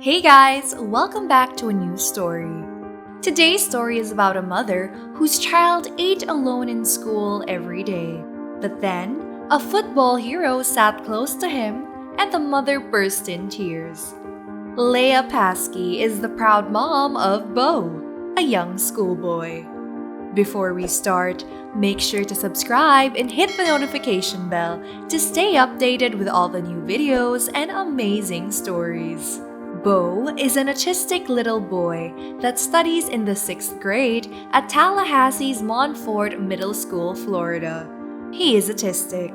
Hey guys, welcome back to a new story. Today's story is about a mother whose child ate alone in school every day. But then, a football hero sat close to him and the mother burst in tears. Leah Paskey is the proud mom of Bo, a young schoolboy. Before we start, make sure to subscribe and hit the notification bell to stay updated with all the new videos and amazing stories. Bo is an autistic little boy that studies in the 6th grade at Tallahassee's Monfort Middle School, Florida. He is autistic.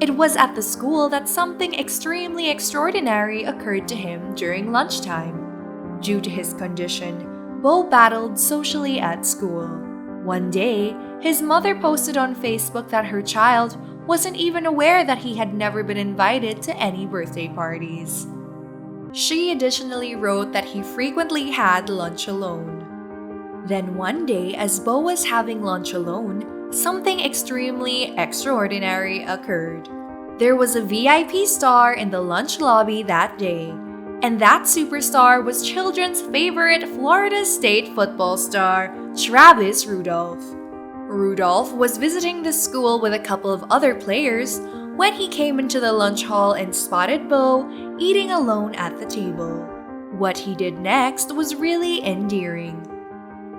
It was at the school that something extremely extraordinary occurred to him during lunchtime. Due to his condition, Bo battled socially at school. One day, his mother posted on Facebook that her child wasn't even aware that he had never been invited to any birthday parties. She additionally wrote that he frequently had lunch alone. Then one day, as Bo was having lunch alone, something extremely extraordinary occurred. There was a VIP star in the lunch lobby that day, and that superstar was children's favorite Florida State football star, Travis Rudolph. Rudolph was visiting the school with a couple of other players when he came into the lunch hall and spotted Bo eating alone at the table. What he did next was really endearing.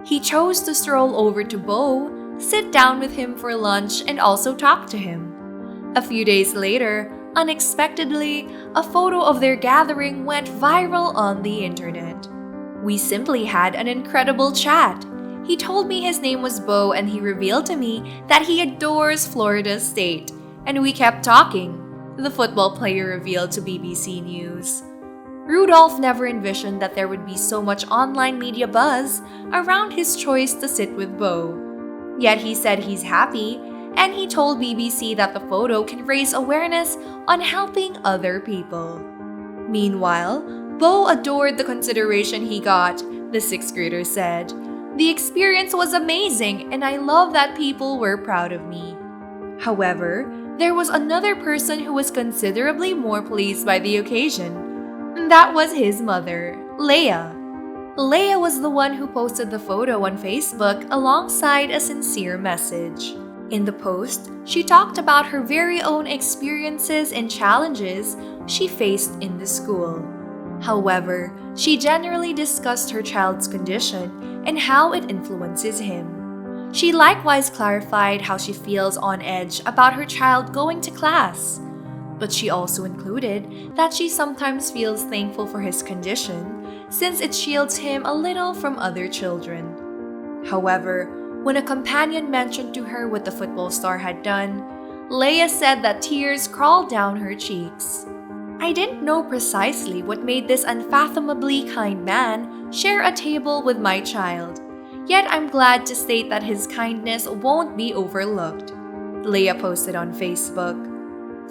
He chose to stroll over to Bo, sit down with him for lunch, and also talk to him. A few days later, unexpectedly, a photo of their gathering went viral on the internet. We simply had an incredible chat. He told me his name was Bo and he revealed to me that he adores Florida State. And we kept talking, the football player revealed to BBC News. Rudolph never envisioned that there would be so much online media buzz around his choice to sit with Bo. Yet he said he's happy, and he told BBC that the photo can raise awareness on helping other people. Meanwhile, Bo adored the consideration he got, the 6th grader said. The experience was amazing, and I love that people were proud of me. However, there was another person who was considerably more pleased by the occasion. That was his mother, Leah. Leah was the one who posted the photo on Facebook alongside a sincere message. In the post, she talked about her very own experiences and challenges she faced in the school. However, she generally discussed her child's condition and how it influences him. She likewise clarified how she feels on edge about her child going to class. But she also included that she sometimes feels thankful for his condition since it shields him a little from other children. However, when a companion mentioned to her what the football star had done, Leah said that tears crawled down her cheeks. I didn't know precisely what made this unfathomably kind man share a table with my child. Yet I'm glad to state that his kindness won't be overlooked, Leah posted on Facebook.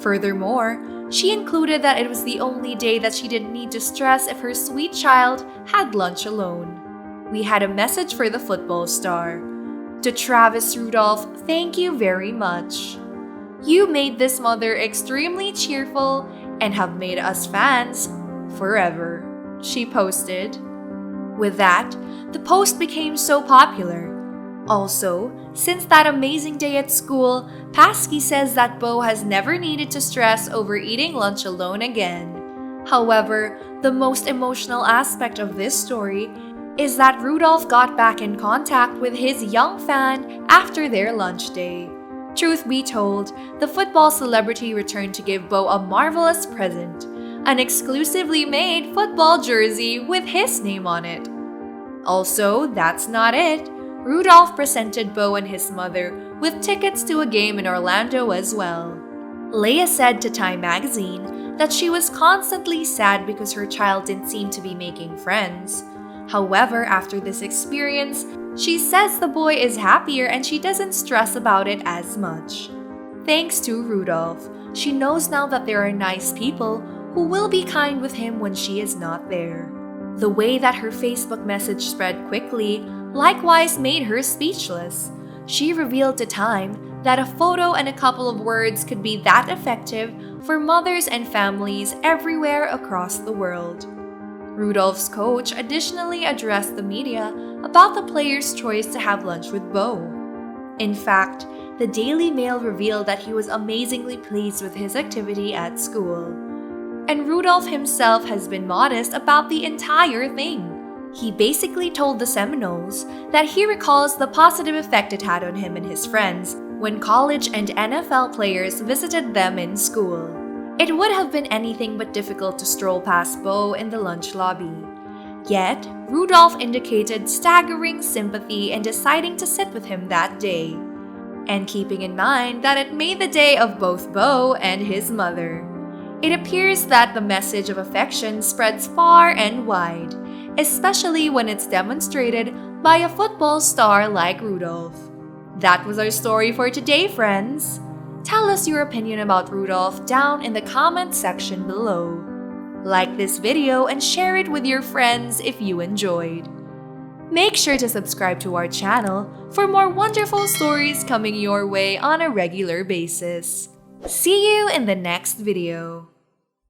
Furthermore, she included that it was the only day that she didn't need to stress if her sweet child had lunch alone. We had a message for the football star. To Travis Rudolph, thank you very much. You made this mother extremely cheerful and have made us fans forever, she posted. With that, the post became so popular. Also, since that amazing day at school, Paskey says that Bo has never needed to stress over eating lunch alone again. However, the most emotional aspect of this story is that Rudolph got back in contact with his young fan after their lunch day. Truth be told, the football celebrity returned to give Bo a marvelous present, an exclusively made football jersey with his name on it. Also, that's not it. Rudolph presented Bo and his mother with tickets to a game in Orlando as well. Leah said to Time magazine that she was constantly sad because her child didn't seem to be making friends. However, after this experience, she says the boy is happier and she doesn't stress about it as much. Thanks to Rudolph, she knows now that there are nice people who will be kind with him when she is not there. The way that her Facebook message spread quickly likewise made her speechless. She revealed to Time that a photo and a couple of words could be that effective for mothers and families everywhere across the world. Rudolph's coach additionally addressed the media about the player's choice to have lunch with Bo. In fact, the Daily Mail revealed that he was amazingly pleased with his activity at school. And Rudolph himself has been modest about the entire thing. He basically told the Seminoles that he recalls the positive effect it had on him and his friends when college and NFL players visited them in school. It would have been anything but difficult to stroll past Bo in the lunch lobby. Yet, Rudolph indicated staggering sympathy in deciding to sit with him that day, and keeping in mind that it made the day of both Bo and his mother. It appears that the message of affection spreads far and wide, especially when it's demonstrated by a football star like Rudolph. That was our story for today, friends. Tell us your opinion about Rudolph down in the comment section below. Like this video and share it with your friends if you enjoyed. Make sure to subscribe to our channel for more wonderful stories coming your way on a regular basis. See you in the next video.